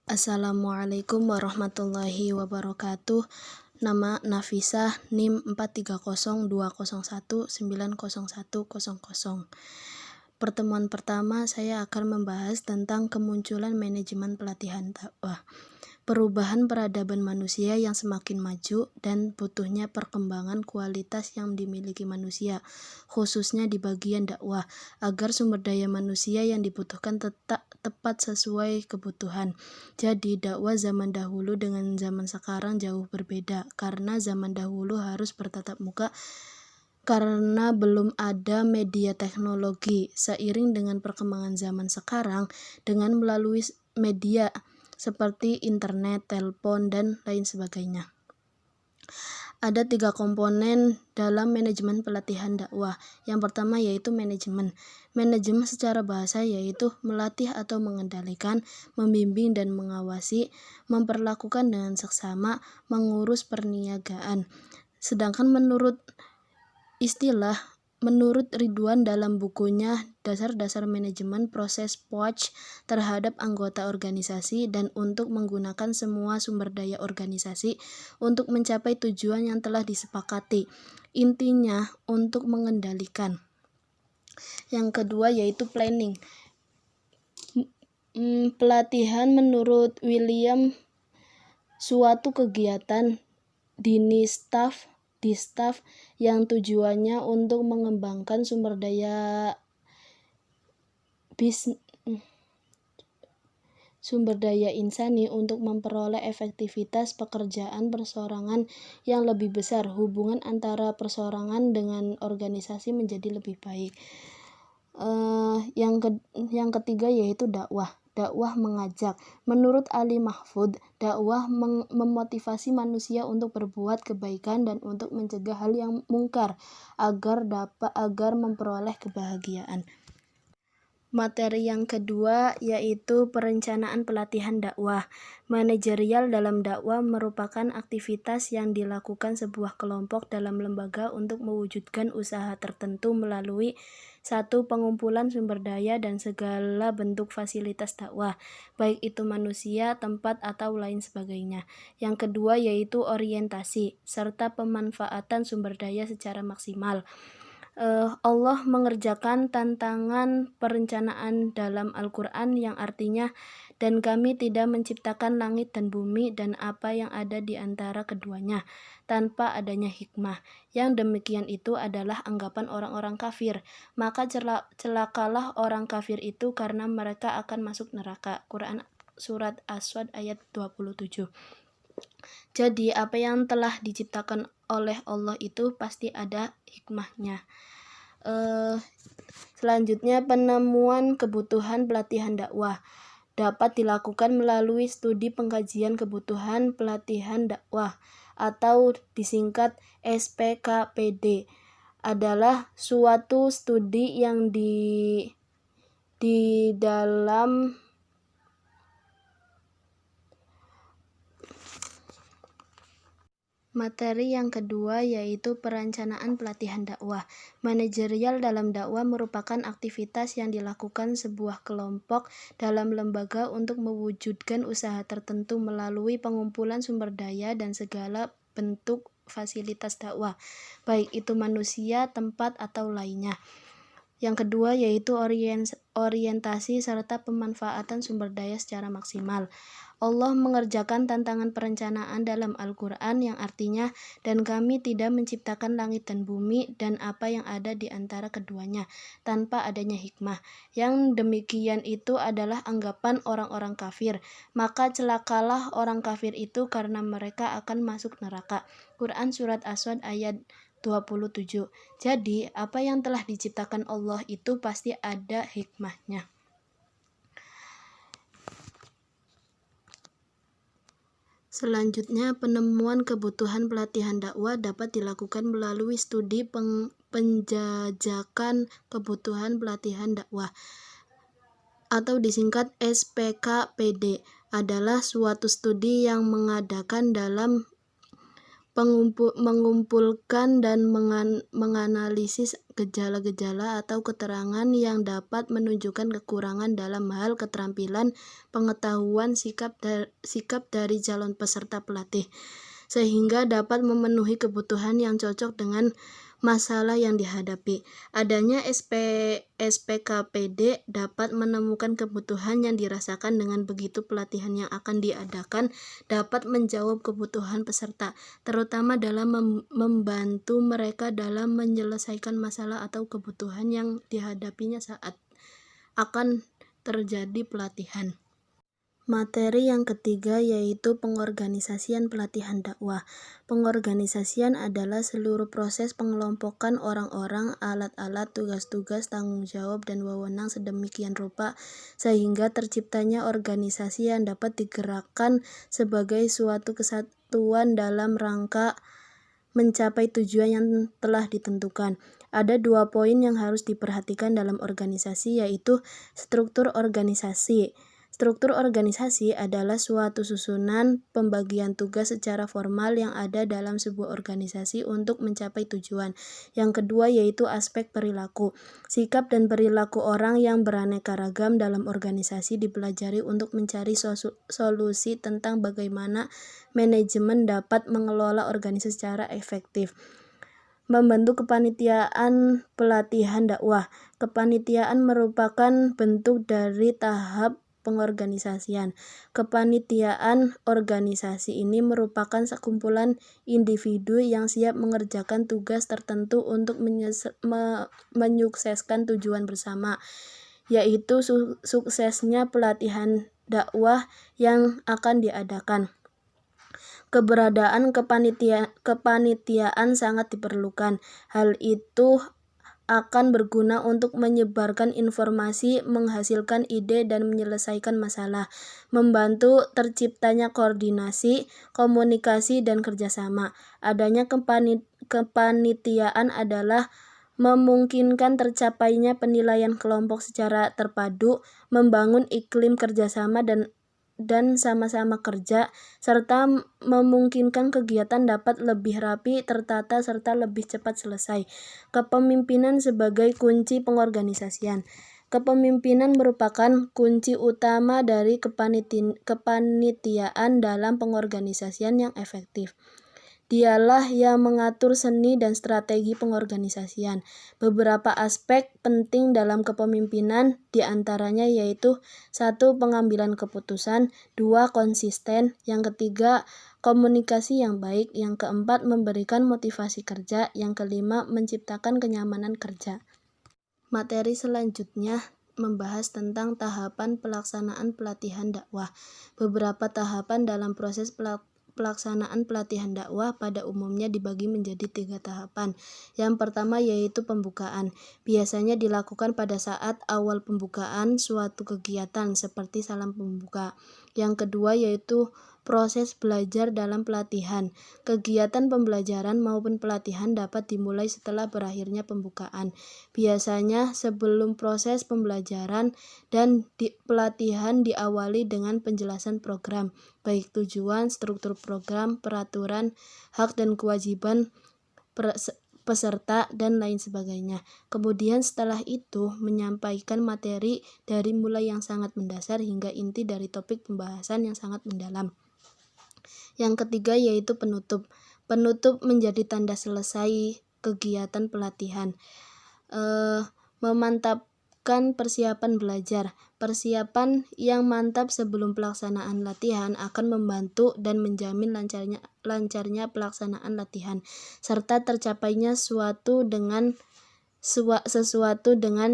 Assalamualaikum warahmatullahi wabarakatuh. Nama Nafisah, NIM 43020190100. Pertemuan pertama saya akan membahas tentang kemunculan manajemen pelatihan dakwah, perubahan peradaban manusia yang semakin maju, dan butuhnya perkembangan kualitas yang dimiliki manusia, khususnya di bagian dakwah, agar sumber daya manusia yang dibutuhkan tepat sesuai kebutuhan. Jadi, dakwah zaman dahulu dengan zaman sekarang jauh berbeda, karena zaman dahulu harus bertatap muka karena belum ada media teknologi. Seiring dengan perkembangan zaman sekarang, dengan melalui media seperti internet, telepon, dan lain sebagainya. Ada 3 komponen dalam manajemen pelatihan dakwah. Yang pertama yaitu manajemen. Manajemen secara bahasa yaitu melatih atau mengendalikan, membimbing dan mengawasi, memperlakukan dengan seksama, mengurus perniagaan. Sedangkan menurut Ridwan dalam bukunya Dasar-Dasar Manajemen Proses Poach terhadap anggota organisasi dan untuk menggunakan semua sumber daya organisasi untuk mencapai tujuan yang telah disepakati. Intinya untuk mengendalikan. Yang kedua yaitu planning. Pelatihan menurut William suatu kegiatan di staff yang tujuannya untuk mengembangkan sumber daya insani untuk memperoleh efektivitas pekerjaan perseorangan yang lebih besar. Hubungan antara perseorangan dengan organisasi menjadi lebih baik. Yang ketiga yaitu dakwah. Dakwah mengajak. Menurut Ali Mahfud, dakwah memotivasi manusia untuk berbuat kebaikan dan untuk mencegah hal yang mungkar agar memperoleh kebahagiaan. Materi yang kedua yaitu perencanaan pelatihan dakwah. Manajerial dalam dakwah merupakan aktivitas yang dilakukan sebuah kelompok dalam lembaga untuk mewujudkan usaha tertentu melalui 1. Pengumpulan sumber daya dan segala bentuk fasilitas dakwah, baik itu manusia, tempat, atau lain sebagainya. Yang kedua yaitu orientasi, serta pemanfaatan sumber daya secara maksimal. Allah mengerjakan tantangan perencanaan dalam Al-Quran yang artinya, dan kami tidak menciptakan langit dan bumi dan apa yang ada di antara keduanya tanpa adanya hikmah. Yang demikian itu adalah anggapan orang-orang kafir. Maka celakalah orang kafir itu karena mereka akan masuk neraka. Quran Surat As-Sad ayat 27. Jadi apa yang telah diciptakan oleh Allah itu pasti ada hikmahnya. Selanjutnya, penemuan kebutuhan pelatihan dakwah dapat dilakukan melalui studi pengkajian kebutuhan pelatihan dakwah atau disingkat SPKPD. Adalah suatu studi yang di dalam materi yang kedua yaitu perencanaan pelatihan dakwah. Manajerial dalam dakwah merupakan aktivitas yang dilakukan sebuah kelompok dalam lembaga untuk mewujudkan usaha tertentu melalui pengumpulan sumber daya dan segala bentuk fasilitas dakwah, baik itu manusia, tempat, atau lainnya. Yang kedua yaitu orientasi serta pemanfaatan sumber daya secara maksimal. Allah mengerjakan tantangan perencanaan dalam Al-Quran yang artinya, dan kami tidak menciptakan langit dan bumi dan apa yang ada di antara keduanya tanpa adanya hikmah. Yang demikian itu adalah anggapan orang-orang kafir. Maka celakalah orang kafir itu karena mereka akan masuk neraka. Quran Surat As-Sad ayat 27. Jadi, apa yang telah diciptakan Allah itu pasti ada hikmahnya. Selanjutnya, penemuan kebutuhan pelatihan dakwah dapat dilakukan melalui studi penjajakan kebutuhan pelatihan dakwah atau disingkat SPKPD. Adalah suatu studi yang mengadakan dalam mengumpulkan dan menganalisis gejala-gejala atau keterangan yang dapat menunjukkan kekurangan dalam hal keterampilan, pengetahuan, sikap dari calon peserta pelatih, sehingga dapat memenuhi kebutuhan yang cocok dengan masalah yang dihadapi. Adanya SPKPD dapat menemukan kebutuhan yang dirasakan, dengan begitu pelatihan yang akan diadakan dapat menjawab kebutuhan peserta, terutama dalam membantu mereka dalam menyelesaikan masalah atau kebutuhan yang dihadapinya saat akan terjadi pelatihan. Materi yang ketiga yaitu pengorganisasian pelatihan dakwah. Pengorganisasian adalah seluruh proses pengelompokan orang-orang, alat-alat, tugas-tugas, tanggung jawab, dan wewenang sedemikian rupa sehingga terciptanya organisasi yang dapat digerakkan sebagai suatu kesatuan dalam rangka mencapai tujuan yang telah ditentukan. Ada 2 poin yang harus diperhatikan dalam organisasi, yaitu struktur organisasi. Struktur organisasi adalah suatu susunan pembagian tugas secara formal yang ada dalam sebuah organisasi untuk mencapai tujuan. Yang kedua yaitu aspek perilaku. Sikap dan perilaku orang yang beraneka ragam dalam organisasi dipelajari untuk mencari solusi tentang bagaimana manajemen dapat mengelola organisasi secara efektif. Membentuk kepanitiaan pelatihan dakwah. Kepanitiaan merupakan bentuk dari tahap pengorganisasian. Kepanitiaan organisasi ini merupakan sekumpulan individu yang siap mengerjakan tugas tertentu untuk menyukseskan tujuan bersama, yaitu suksesnya pelatihan dakwah yang akan diadakan. Keberadaan kepanitiaan sangat diperlukan. Hal itu akan berguna untuk menyebarkan informasi, menghasilkan ide, dan menyelesaikan masalah, membantu terciptanya koordinasi, komunikasi, dan kerjasama. Adanya kepanitiaan adalah memungkinkan tercapainya penilaian kelompok secara terpadu, membangun iklim kerjasama dan sama-sama kerja, serta memungkinkan kegiatan dapat lebih rapi, tertata, serta lebih cepat selesai. Kepemimpinan sebagai kunci pengorganisasian. Kepemimpinan merupakan kunci utama dari kepanitiaan dalam pengorganisasian yang efektif. Dialah yang mengatur seni dan strategi pengorganisasian. Beberapa aspek penting dalam kepemimpinan diantaranya yaitu 1. Pengambilan keputusan, 2. Konsisten, yang ketiga komunikasi yang baik, yang keempat memberikan motivasi kerja, yang kelima menciptakan kenyamanan kerja. Materi selanjutnya membahas tentang tahapan pelaksanaan pelatihan dakwah. Beberapa tahapan dalam proses pelaksanaan pelatihan dakwah pada umumnya dibagi menjadi 3 tahapan. Yang pertama yaitu pembukaan. Biasanya dilakukan pada saat awal pembukaan suatu kegiatan seperti salam pembuka. Yang kedua yaitu proses belajar dalam pelatihan. Kegiatan pembelajaran maupun pelatihan dapat dimulai setelah berakhirnya pembukaan. Biasanya sebelum proses pembelajaran dan pelatihan diawali dengan penjelasan program, baik tujuan, struktur program, peraturan, hak dan kewajiban peserta, dan lain sebagainya. Kemudian setelah itu menyampaikan materi dari mulai yang sangat mendasar hingga inti dari topik pembahasan yang sangat mendalam. Yang ketiga yaitu penutup. Penutup menjadi tanda selesai kegiatan pelatihan. Memantapkan persiapan belajar. Persiapan yang mantap sebelum pelaksanaan latihan akan membantu dan menjamin lancarnya pelaksanaan latihan, serta tercapainya sesuatu dengan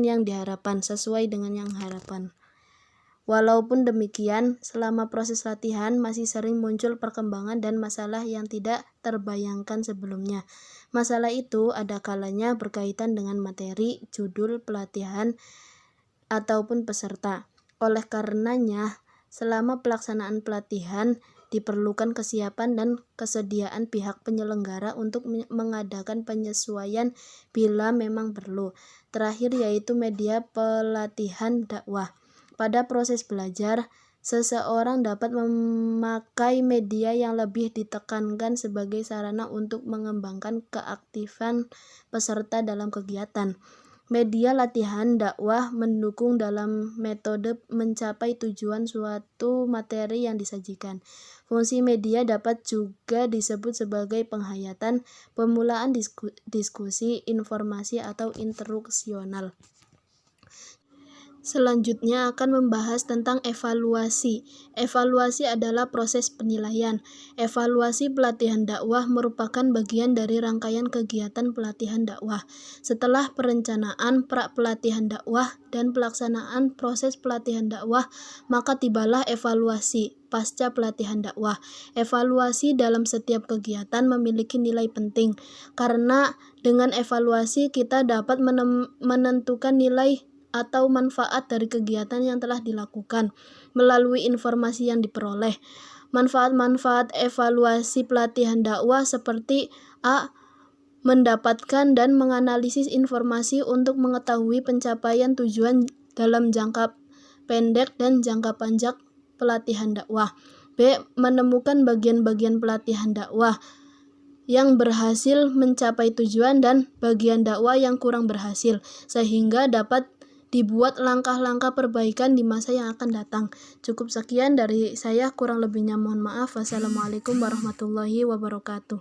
yang diharapkan, sesuai dengan yang harapan. Walaupun demikian, selama proses latihan masih sering muncul perkembangan dan masalah yang tidak terbayangkan sebelumnya. Masalah itu ada kalanya berkaitan dengan materi, judul pelatihan, ataupun peserta. Oleh karenanya, selama pelaksanaan pelatihan diperlukan kesiapan dan kesediaan pihak penyelenggara untuk mengadakan penyesuaian bila memang perlu. Terakhir yaitu media pelatihan dakwah. Pada proses belajar, Seseorang dapat memakai media yang lebih ditekankan sebagai sarana untuk mengembangkan keaktifan peserta dalam kegiatan. Media latihan dakwah mendukung dalam metode mencapai tujuan suatu materi yang disajikan. Fungsi media dapat juga disebut sebagai penghayatan, pemulaan diskusi, informasi, atau instruksional. Selanjutnya akan membahas tentang evaluasi. Evaluasi adalah proses penilaian. Evaluasi pelatihan dakwah merupakan bagian dari rangkaian kegiatan pelatihan dakwah. Setelah perencanaan, pra-pelatihan dakwah, dan pelaksanaan proses pelatihan dakwah, maka tibalah evaluasi pasca pelatihan dakwah. Evaluasi dalam setiap kegiatan memiliki nilai penting, karena dengan evaluasi kita dapat menentukan nilai atau manfaat dari kegiatan yang telah dilakukan melalui informasi yang diperoleh. Manfaat-manfaat evaluasi pelatihan dakwah seperti A. Mendapatkan dan menganalisis informasi untuk mengetahui pencapaian tujuan dalam jangka pendek dan jangka panjang pelatihan dakwah. B. Menemukan bagian-bagian pelatihan dakwah yang berhasil mencapai tujuan dan bagian dakwah yang kurang berhasil, sehingga dapat dibuat langkah-langkah perbaikan di masa yang akan datang. Cukup sekian dari saya, kurang lebihnya mohon maaf. Wassalamualaikum warahmatullahi wabarakatuh.